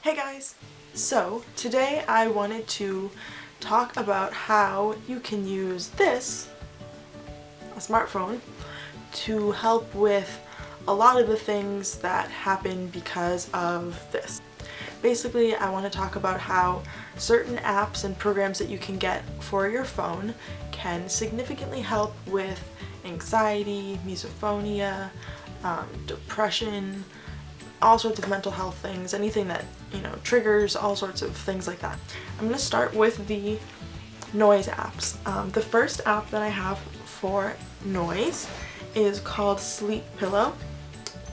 Hey guys! So today I wanted to talk about how you can use this, a smartphone, to help with a lot of the things that happen because of this. Basically, I want to talk about how certain apps and programs that you can get for your phone can significantly help with anxiety, misophonia, depression, all sorts of mental health things, anything that, triggers all sorts of things like that. I'm going to start with the noise apps. The first app that I have for noise is called Sleep Pillow.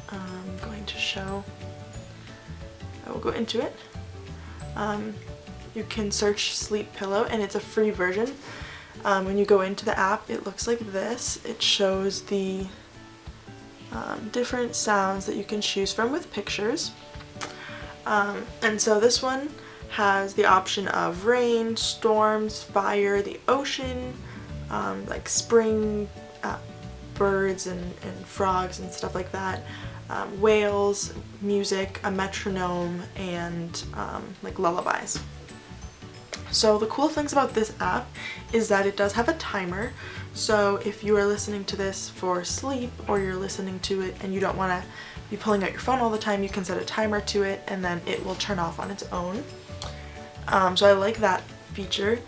I'm going to show, I will go into it. You can search Sleep Pillow and it's a free version. When you go into the app, it looks like this. It shows the different sounds that you can choose from with pictures. And so this one has the option of rain, storms, fire, the ocean, like spring birds and frogs and stuff like that, whales, music, a metronome, and like lullabies. So the cool things about this app is that it does have a timer. So if you are listening to this for sleep or you're listening to it and you don't want to be pulling out your phone all the time, you can set a timer to it and then it will turn off on its own. So I like that feature.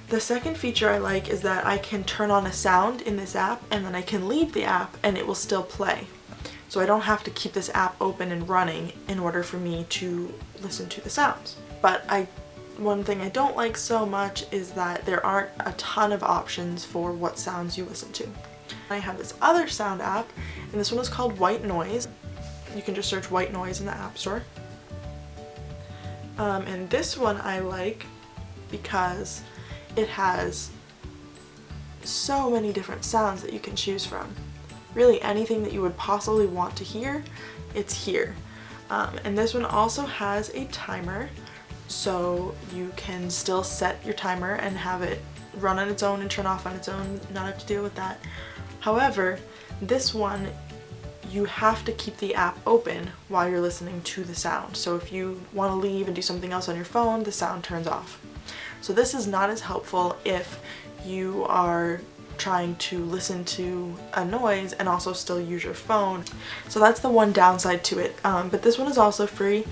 The second feature I like is that I can turn on a sound in this app and then I can leave the app and it will still play. So I don't have to keep this app open and running in order for me to listen to the sounds. But one thing I don't like so much is that there aren't a ton of options for what sounds you listen to. I have this other sound app, and this one is called White Noise. You can just search White Noise in the App Store. And this one I like because it has so many different sounds that you can choose from. Really anything that you would possibly want to hear, it's here. And this one also has a timer. So you can still set your timer and have it run on its own and turn off on its own, not have to deal with that. However, this one, you have to keep the app open while you're listening to the sound. So if you want to leave and do something else on your phone, the sound turns off. So this is not as helpful if you are trying to listen to a noise and also still use your phone. So that's the one downside to it. But this one is also free.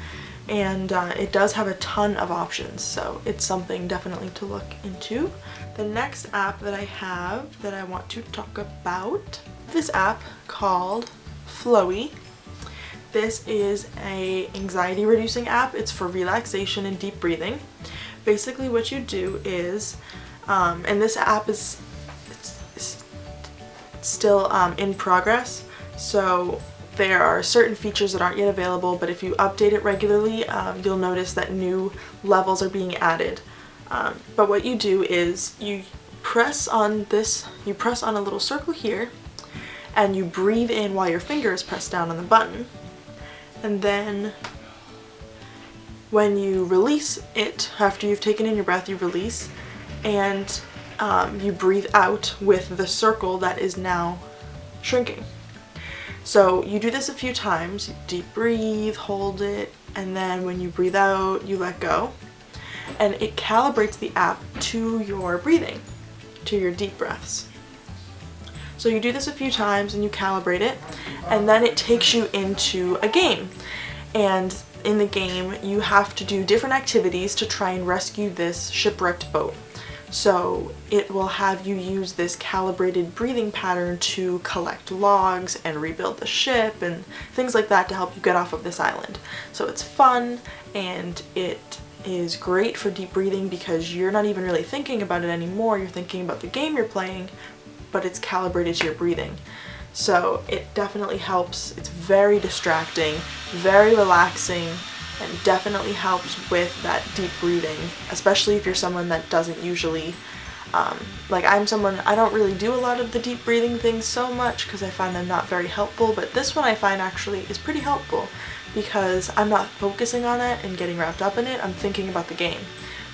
And it does have a ton of options, so it's something definitely to look into. The next app that I have that I want to talk about, this app called Flowy. This is a anxiety reducing app. It's for relaxation and deep breathing. Basically what you do is, and this app is still in progress, so there are certain features that aren't yet available, but if you update it regularly, you'll notice that new levels are being added. But what you do is you press on a little circle here, and you breathe in while your finger is pressed down on the button. And then when you release it, after you've taken in your breath, you release, and you breathe out with the circle that is now shrinking. So you do this a few times, deep breathe, hold it, and then when you breathe out, you let go. And it calibrates the app to your breathing, to your deep breaths. So you do this a few times and you calibrate it, and then it takes you into a game. And in the game, you have to do different activities to try and rescue this shipwrecked boat. So it will have you use this calibrated breathing pattern to collect logs and rebuild the ship and things like that to help you get off of this island. So it's fun and it is great for deep breathing because you're not even really thinking about it anymore. You're thinking about the game you're playing, but it's calibrated to your breathing. So it definitely helps. It's very distracting, very relaxing, and definitely helps with that deep breathing, especially if you're someone that doesn't usually, like I'm someone, I don't really do a lot of the deep breathing things so much because I find them not very helpful, but this one I find actually is pretty helpful because I'm not focusing on it and getting wrapped up in it, I'm thinking about the game,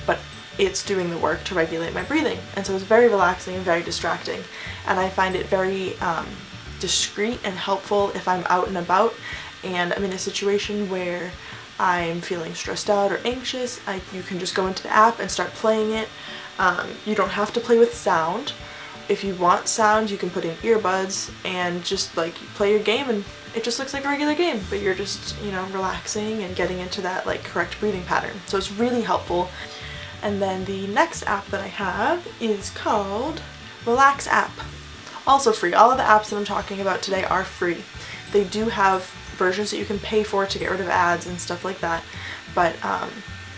but it's doing the work to regulate my breathing, and so it's very relaxing and very distracting, and I find it very discreet and helpful if I'm out and about and I'm in a situation where I'm feeling stressed out or anxious, you can just go into the app and start playing it. You don't have to play with sound. If you want sound, you can put in earbuds and just like play your game, and it just looks like a regular game, but you're just, you know, relaxing and getting into that like correct breathing pattern. So it's really helpful. And then the next app that I have is called Relax App. Also free. All of the apps that I'm talking about today are free. They do have versions that you can pay for to get rid of ads and stuff like that, but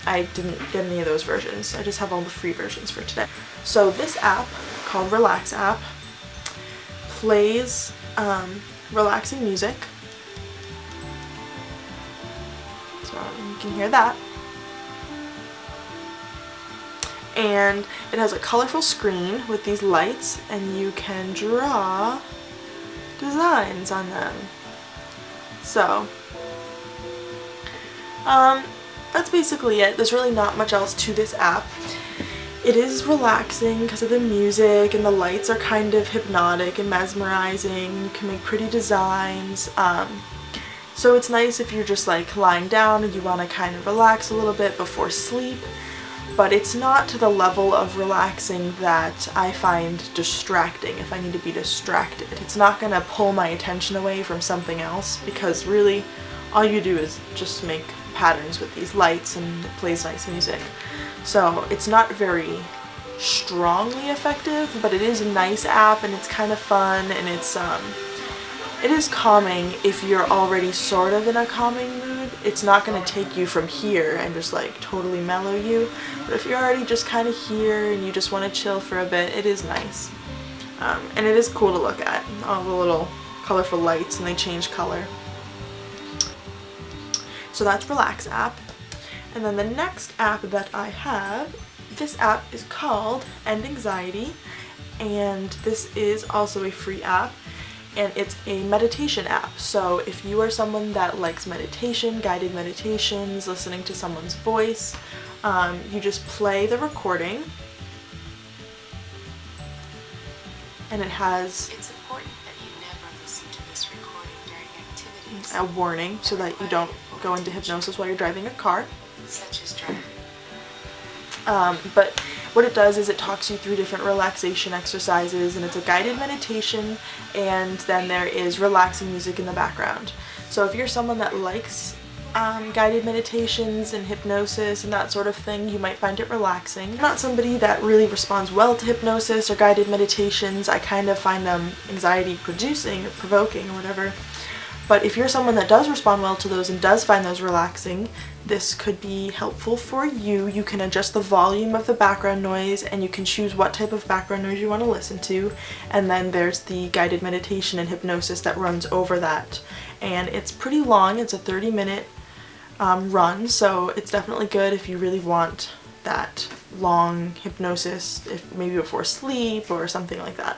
I didn't get any of those versions. I just have all the free versions for today. So this app, called Relax App, plays relaxing music. So you can hear that. And it has a colorful screen with these lights, and you can draw designs on them. So that's basically it. There's really not much else to this app. It is relaxing because of the music, and the lights are kind of hypnotic and mesmerizing. You can make pretty designs. So it's nice if you're just like lying down and you want to kind of relax a little bit before sleep. But it's not to the level of relaxing that I find distracting if I need to be distracted. It's not going to pull my attention away from something else, because really all you do is just make patterns with these lights and it plays nice music. So it's not very strongly effective, but it is a nice app and it's kind of fun, and it is calming if you're already sort of in a calming mood. It's not going to take you from here and just like totally mellow you, but if you're already just kind of here and you just want to chill for a bit, it is nice. And it is cool to look at, all the little colorful lights, and they change color. So that's Relax App. And then the next app that I have, this app is called End Anxiety, and this is also a free app. And it's a meditation app. So if you are someone that likes meditation, guided meditations, listening to someone's voice, you just play the recording, and it has It's important that you never listen to this recording during activities a warning so that you don't go into hypnosis while you're driving a car. such as driving. But what it does is it talks you through different relaxation exercises, and it's a guided meditation, and then there is relaxing music in the background. So if you're someone that likes guided meditations and hypnosis and that sort of thing, you might find it relaxing. I'm not somebody that really responds well to hypnosis or guided meditations. I kind of find them anxiety producing or provoking or whatever. But if you're someone that does respond well to those and does find those relaxing, this could be helpful for you. You can adjust the volume of the background noise, and you can choose what type of background noise you want to listen to. And then there's the guided meditation and hypnosis that runs over that. And it's pretty long. It's a 30-minute run, so it's definitely good if you really want that long hypnosis, if maybe before sleep or something like that.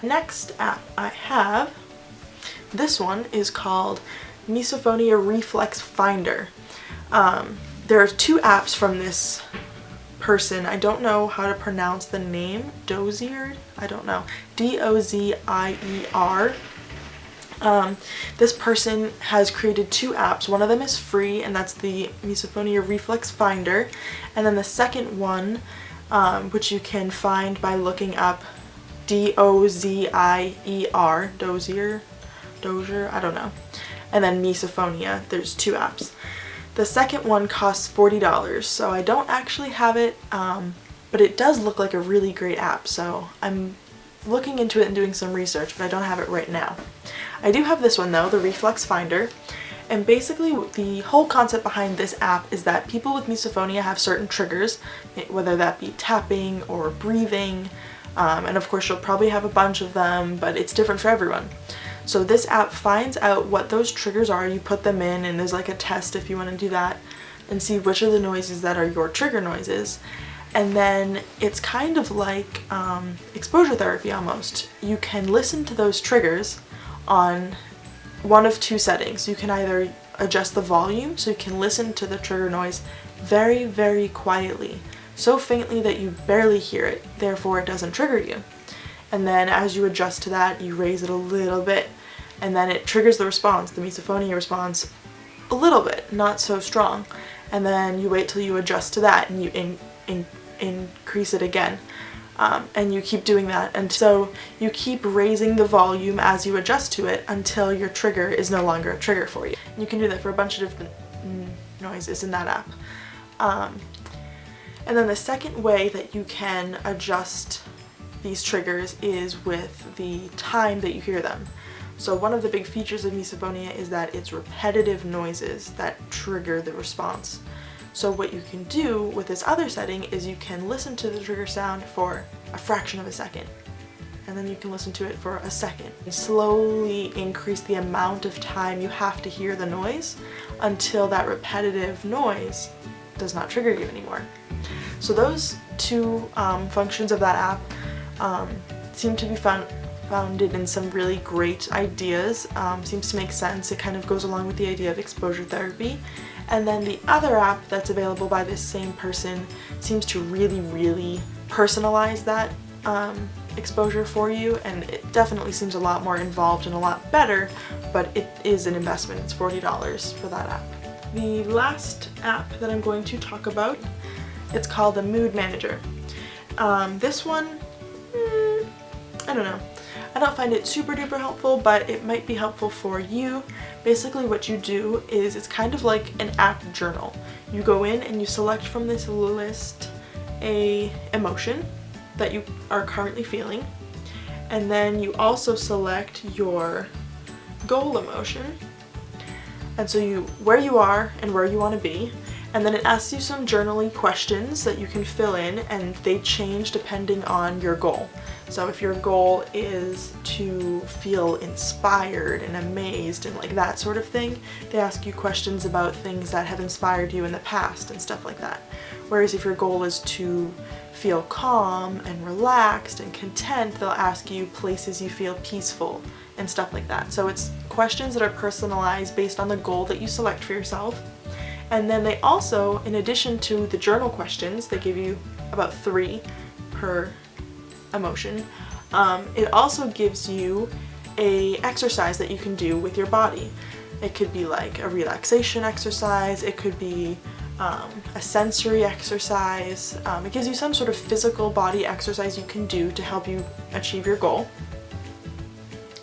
Next app I have, this one is called Misophonia Reflex Finder. There are two apps from this person. I don't know how to pronounce the name. Dozier? I don't know. D-O-Z-I-E-R. This person has created two apps. One of them is free, and that's the Misophonia Reflex Finder. And then the second one, which you can find by looking up D-O-Z-I-E-R, Dozier, I don't know. And then Misophonia. There's two apps. The second one costs $40, so I don't actually have it, but it does look like a really great app, so I'm looking into it and doing some research, but I don't have it right now. I do have this one though, the Reflex Finder, and basically the whole concept behind this app is that people with misophonia have certain triggers, whether that be tapping or breathing, and of course you'll probably have a bunch of them, but it's different for everyone. So this app finds out what those triggers are, you put them in, and there's like a test if you want to do that, and see which are the noises that are your trigger noises. And then it's kind of like exposure therapy almost. You can listen to those triggers on one of two settings. You can either adjust the volume, so you can listen to the trigger noise very, very quietly, so faintly that you barely hear it, therefore it doesn't trigger you. And then as you adjust to that, you raise it a little bit, and then it triggers the response, the misophonia response, a little bit, not so strong, and then you wait till you adjust to that and you increase it again. And you keep doing that, and so you keep raising the volume as you adjust to it until your trigger is no longer a trigger for you. You can do that for a bunch of different noises in that app. And then the second way that you can adjust these triggers is with the time that you hear them. So one of the big features of Misophonia is that it's repetitive noises that trigger the response. So what you can do with this other setting is you can listen to the trigger sound for a fraction of a second, and then you can listen to it for a second. And slowly increase the amount of time you have to hear the noise until that repetitive noise does not trigger you anymore. So those two functions of that app seem to be founded in some really great ideas. Seems to make sense. It kind of goes along with the idea of exposure therapy. And then the other app that's available by this same person seems to really personalize that exposure for you, and it definitely seems a lot more involved and a lot better, but it is an investment. It's $40 for that app. The last app that I'm going to talk about, it's called a Mood Manager. This one, I don't know. I don't find it super duper helpful, but it might be helpful for you. Basically what you do is it's kind of like an app journal. You go in and you select from this list a emotion that you are currently feeling, and then you also select your goal emotion, and so where you are and where you want to be, and then it asks you some journaling questions that you can fill in, and they change depending on your goal. So if your goal is to feel inspired and amazed and like that sort of thing, they ask you questions about things that have inspired you in the past and stuff like that. Whereas if your goal is to feel calm and relaxed and content, they'll ask you places you feel peaceful and stuff like that. So it's questions that are personalized based on the goal that you select for yourself. And then they also, in addition to the journal questions, they give you about 3 per emotion. It also gives you a exercise that you can do with your body. It could be like a relaxation exercise, it could be a sensory exercise. It gives you some sort of physical body exercise you can do to help you achieve your goal.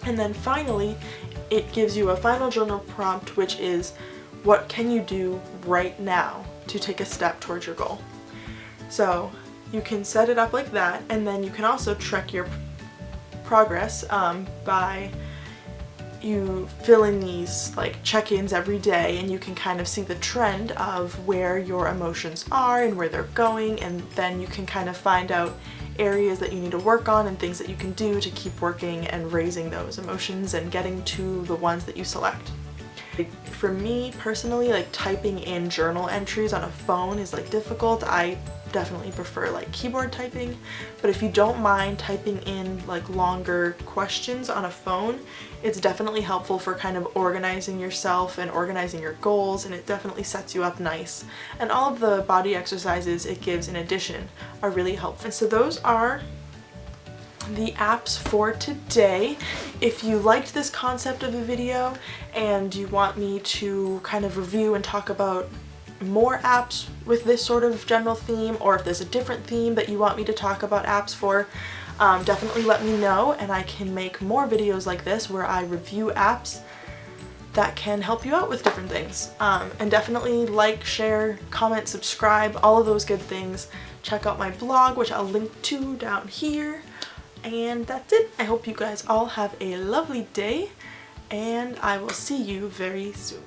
And then finally, it gives you a final journal prompt, which is what can you do right now to take a step towards your goal. So you can set it up like that, and then you can also track your progress by you fill in these like check-ins every day, and you can kind of see the trend of where your emotions are and where they're going, and then you can kind of find out areas that you need to work on and things that you can do to keep working and raising those emotions and getting to the ones that you select. For me personally, like typing in journal entries on a phone is like difficult. I definitely prefer like keyboard typing, but if you don't mind typing in like longer questions on a phone, it's definitely helpful for kind of organizing yourself and organizing your goals, and it definitely sets you up nice. And all of the body exercises it gives in addition are really helpful. And so those are the apps for today. If you liked this concept of a video and you want me to kind of review and talk about more apps with this sort of general theme, or if there's a different theme that you want me to talk about apps for, definitely let me know, and I can make more videos like this where I review apps that can help you out with different things. And definitely like, share, comment, subscribe, all of those good things. Check out my blog, which I'll link to down here. And that's it. I hope you guys all have a lovely day, and I will see you very soon.